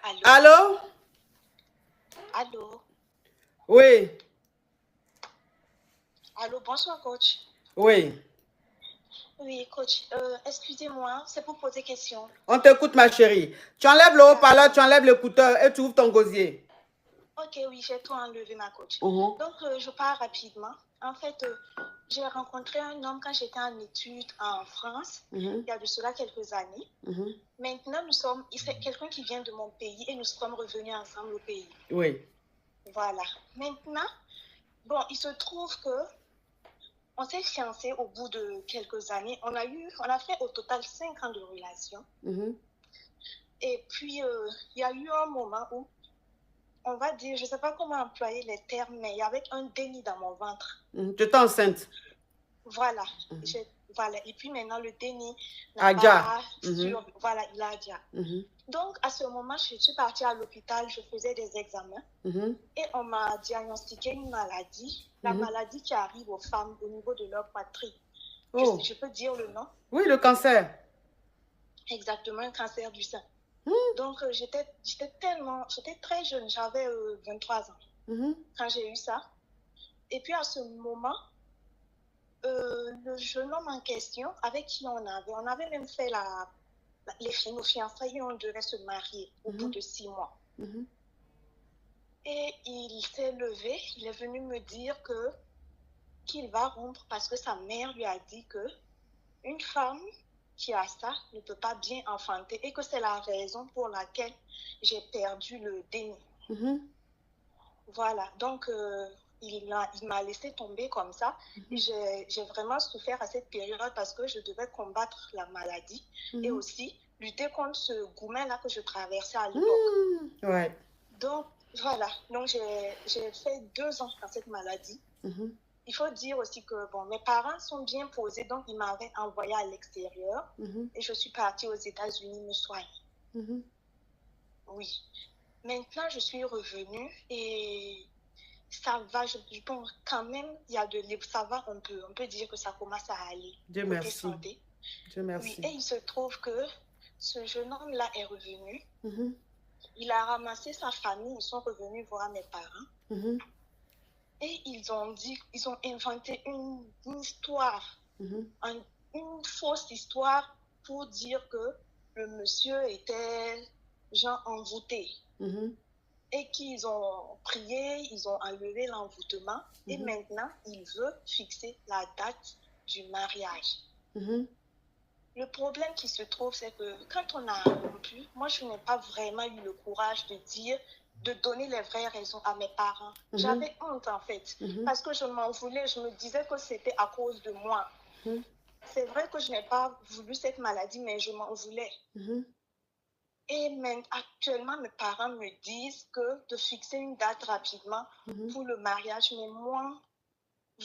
Allô? Allô? Allô? Oui, Allô, bonsoir, coach. oui. Oui, coach, excusez-moi, c'est pour poser question. On t'écoute, ma chérie. Tu enlèves le haut-parleur, tu enlèves l'écouteur et tu ouvres ton gosier. Ok, oui, j'ai tout enlevé, ma coach. Mhm. Donc, je pars rapidement. En fait, j'ai rencontré un homme quand j'étais en études en France, il y a de cela quelques années. Maintenant, c'est quelqu'un qui vient de mon pays et nous sommes revenus ensemble au pays. Oui. Voilà. Maintenant, bon, il se trouve que on s'est fiancés au bout de quelques années. On a fait au total 5 ans de relation. Et puis, il y a eu un moment où, on va dire, je ne sais pas comment employer les termes, mais il y avait un déni dans mon ventre. Tu étais enceinte. Voilà. Voilà. Et puis maintenant, le déni n'a pas... Voilà, il a déjà. Donc, à ce moment, je suis partie à l'hôpital, je faisais des examens et on m'a diagnostiqué une maladie, la maladie qui arrive aux femmes au niveau de leur poitrine. Oh. Je peux dire le nom? Oui, le cancer. Exactement, un cancer du sein. Donc, j'étais très jeune, j'avais 23 ans quand j'ai eu ça. Et puis, à ce moment, le jeune homme en question, avec qui on avait même fait nos fiançailles et on devait se marier au bout de 6 mois. Et il s'est levé, il est venu me dire qu'il va rompre parce que sa mère lui a dit que une femme qui a ça ne peut pas bien enfanter et que c'est la raison pour laquelle j'ai perdu le déni. Voilà, donc il m'a laissé tomber comme ça. J'ai vraiment souffert à cette période parce que je devais combattre la maladie et aussi lutter contre ce goumen-là que je traversais à l'époque. Ouais. Donc, voilà, donc j'ai fait 2 ans dans cette maladie. Il faut dire aussi que bon, mes parents sont bien posés, donc ils m'avaient envoyé à l'extérieur et je suis partie aux États-Unis me soigner. Oui. Maintenant, je suis revenue et ça va, bon, quand même, ça va, on peut dire que ça commence à aller. Dieu côté merci. santé. Dieu merci. Oui, et il se trouve que ce jeune homme-là est revenu. Il a ramassé sa famille, ils sont revenus voir mes parents. Et ils ont inventé une histoire, une fausse histoire pour dire que le monsieur était genre envoûté. Et qu'ils ont prié, ils ont enlevé l'envoûtement et maintenant, il veut fixer la date du mariage. Le problème qui se trouve, c'est que quand on a rompu, moi, je n'ai pas vraiment eu le courage de donner les vraies raisons à mes parents. J'avais honte, en fait, parce que je m'en voulais, je me disais que c'était à cause de moi. C'est vrai que je n'ai pas voulu cette maladie, mais je m'en voulais. Et même actuellement, mes parents me disent que de fixer une date rapidement pour le mariage, mais moi,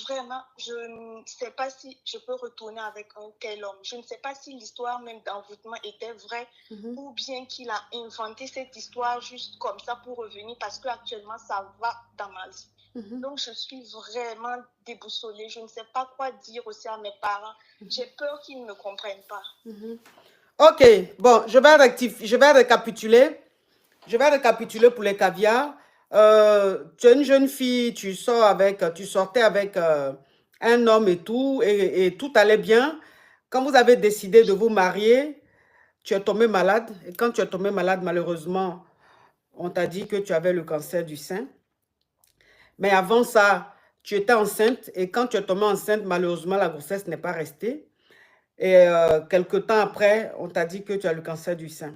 vraiment, je ne sais pas si je peux retourner avec un tel homme. Je ne sais pas si l'histoire même d'envoûtement était vraie ou bien qu'il a inventé cette histoire juste comme ça pour revenir parce qu'actuellement, ça va dans ma vie. Donc, je suis vraiment déboussolée. Je ne sais pas quoi dire aussi à mes parents. J'ai peur qu'ils ne me comprennent pas. Ok, bon, je vais récapituler. Je vais récapituler pour les caviars. Tu es une jeune fille, tu sortais avec un homme et tout allait bien. Quand vous avez décidé de vous marier, tu es tombée malade. Et quand tu es tombée malade, malheureusement, on t'a dit que tu avais le cancer du sein. Mais avant ça, tu étais enceinte. Et quand tu es tombée enceinte, malheureusement, la grossesse n'est pas restée. Et quelque temps après, on t'a dit que tu as le cancer du sein.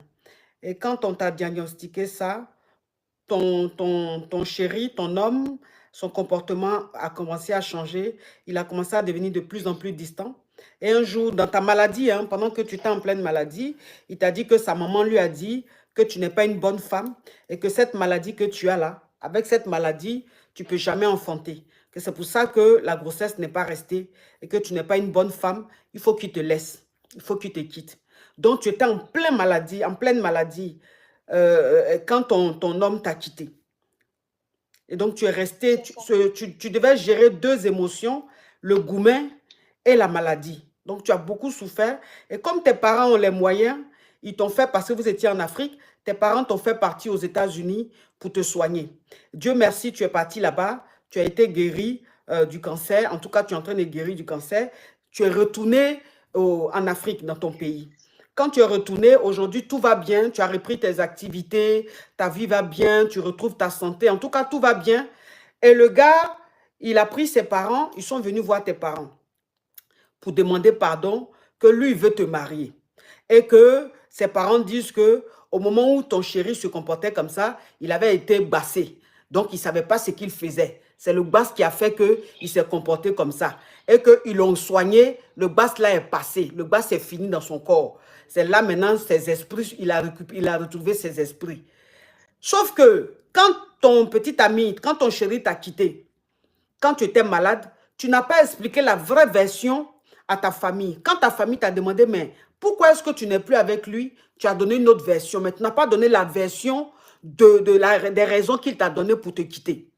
Et quand on t'a diagnostiqué ça, ton chéri, ton homme, son comportement a commencé à changer. Il a commencé à devenir de plus en plus distant. Et un jour, dans ta maladie, pendant que tu étais en pleine maladie, il t'a dit que sa maman lui a dit que tu n'es pas une bonne femme et que cette maladie que tu as là, avec cette maladie, tu ne peux jamais enfanter. Que c'est pour ça que la grossesse n'est pas restée et que tu n'es pas une bonne femme. Il faut qu'il te laisse. Il faut qu'il te quitte. Donc, tu étais en pleine maladie, quand ton homme t'a quitté. Et donc, tu es resté, tu devais gérer 2 émotions, le goumen et la maladie. Donc, tu as beaucoup souffert. Et comme tes parents ont les moyens, Ils t'ont fait, parce que vous étiez en Afrique, tes parents t'ont fait partir aux États-Unis pour te soigner. Dieu merci, tu es parti là-bas, tu as été guéri du cancer. En tout cas, tu es en train de guérir du cancer. Tu es retourné en Afrique, dans ton pays. Quand tu es retourné, aujourd'hui, tout va bien. Tu as repris tes activités, ta vie va bien, tu retrouves ta santé. En tout cas, tout va bien. Et le gars, il a pris ses parents, ils sont venus voir tes parents pour demander pardon, que lui, il veut te marier. Et que ses parents disent que au moment où ton chéri se comportait comme ça, il avait été bassé. Donc, il ne savait pas ce qu'il faisait. C'est le basse qui a fait qu'il s'est comporté comme ça. Et qu'ils l'ont soigné, le basse là est passé. Le basse est fini dans son corps. C'est là maintenant, ses esprits, il a retrouvé ses esprits. Sauf que quand ton petit ami, quand ton chéri t'a quitté, quand tu étais malade, tu n'as pas expliqué la vraie version à ta famille. Quand ta famille t'a demandé, mais pourquoi est-ce que tu n'es plus avec lui? Tu as donné une autre version, mais tu n'as pas donné la version des raisons qu'il t'a donné pour te quitter.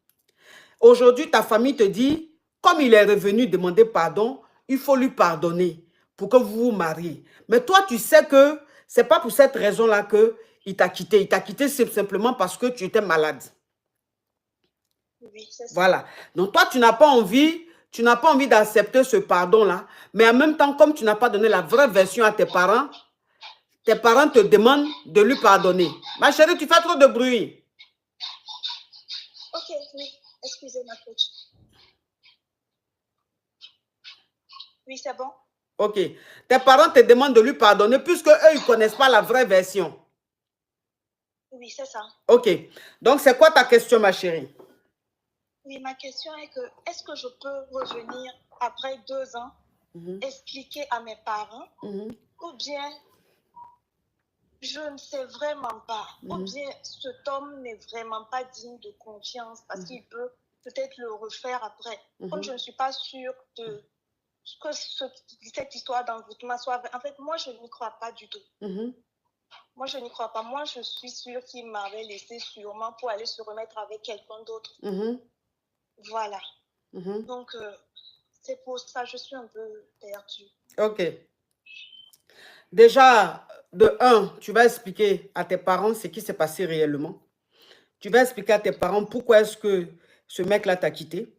Aujourd'hui, ta famille te dit, comme il est revenu demander pardon, il faut lui pardonner pour que vous vous mariez. Mais toi, tu sais que ce n'est pas pour cette raison-là qu'il t'a quitté. Il t'a quitté simplement parce que tu étais malade. Oui, c'est ça. Voilà. Donc, toi, tu n'as pas envie d'accepter ce pardon-là. Mais en même temps, comme tu n'as pas donné la vraie version à tes parents te demandent de lui pardonner. Ma chérie, tu fais trop de bruit. Ok, oui. Excusez ma coach. Oui, c'est bon. Ok. Tes parents te demandent de lui pardonner puisque eux, ils ne connaissent pas la vraie version. Oui, c'est ça. Ok. Donc, c'est quoi ta question, ma chérie? Oui, ma question est que, est-ce que je peux revenir après 2 ans, expliquer à mes parents, ou bien je ne sais vraiment pas, ou bien cet homme n'est vraiment pas digne de confiance parce qu'il peut peut-être le refaire après. Comme je ne suis pas sûre que cette histoire d'envoûtement soit... En fait, moi, je n'y crois pas du tout. Moi, je n'y crois pas. Moi, je suis sûre qu'il m'avait laissé sûrement pour aller se remettre avec quelqu'un d'autre. Voilà. Donc, c'est pour ça que je suis un peu perdue. Ok. Déjà, de 1, tu vas expliquer à tes parents ce qui s'est passé réellement. Tu vas expliquer à tes parents pourquoi est-ce que ce mec-là t'a quitté.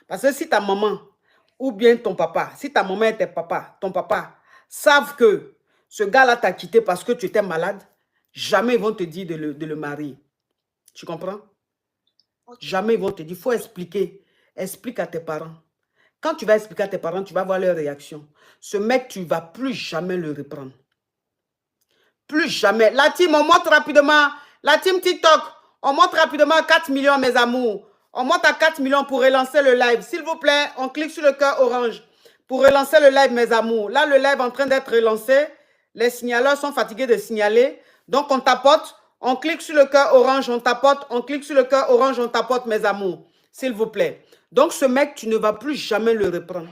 Parce que si ta maman ou bien ton papa, si ta maman et ton papa savent que ce gars-là t'a quitté parce que tu étais malade, jamais ils vont te dire de le marier. Tu comprends? Okay. Jamais ils vont te dire, il faut expliquer. Explique à tes parents. Quand tu vas expliquer à tes parents, tu vas voir leur réaction. Ce mec, tu ne vas plus jamais le reprendre. Plus jamais. La team, on monte rapidement. La team TikTok, on monte rapidement 4 millions, mes amours. On monte à 4 millions pour relancer le live. S'il vous plaît, on clique sur le cœur orange pour relancer le live, mes amours. Là, le live est en train d'être relancé. Les signaleurs sont fatigués de signaler. Donc, on tapote. On clique sur le cœur orange, on tapote. On clique sur le cœur orange, on tapote, mes amours. S'il vous plaît. Donc, ce mec, tu ne vas plus jamais le reprendre.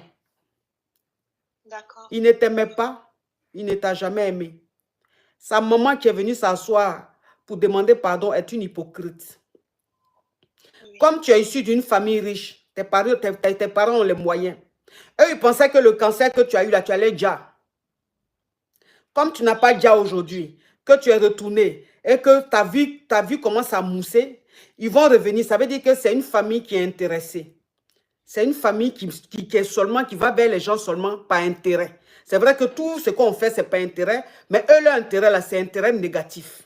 D'accord. Il ne t'aimait pas. Il ne t'a jamais aimé. Sa maman qui est venue s'asseoir pour demander pardon est une hypocrite. Oui. Comme tu es issu d'une famille riche, tes parents ont les moyens. Eux, ils pensaient que le cancer que tu as eu là, tu allais déjà. Comme tu n'as pas déjà aujourd'hui, que tu es retourné et que ta vie commence à mousser, ils vont revenir. Ça veut dire que c'est une famille qui est intéressée. C'est une famille qui va vers les gens seulement par intérêt. C'est vrai que tout ce qu'on fait, ce n'est pas intérêt, mais eux, leur intérêt, là, c'est intérêt négatif.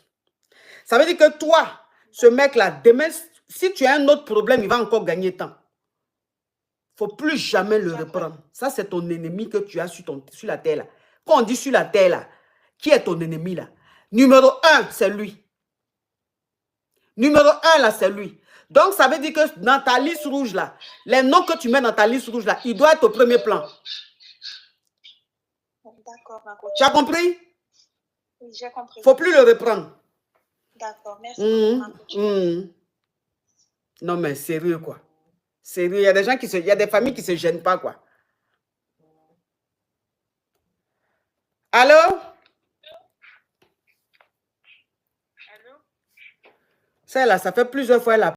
Ça veut dire que toi, ce mec-là, demain, si tu as un autre problème, il va encore gagner temps. Il ne faut plus jamais le reprendre. Ça, c'est ton ennemi que tu as sur la terre, là. Quand on dit sur la terre, là, qui est ton ennemi, là? Numéro 1, c'est lui. Numéro 1, là, c'est lui. Donc, ça veut dire que dans ta liste rouge, là, les noms que tu mets dans ta liste rouge, là, il doit être au premier plan. D'accord, ma coach. Tu as compris? Oui, j'ai compris. Il ne faut plus le reprendre. D'accord, merci. Ma coach. Non, mais sérieux, quoi. Sérieux, il y a des gens il y a des familles qui ne se gênent pas, quoi. Allô? Allô? Celle-là, ça fait plusieurs fois, elle a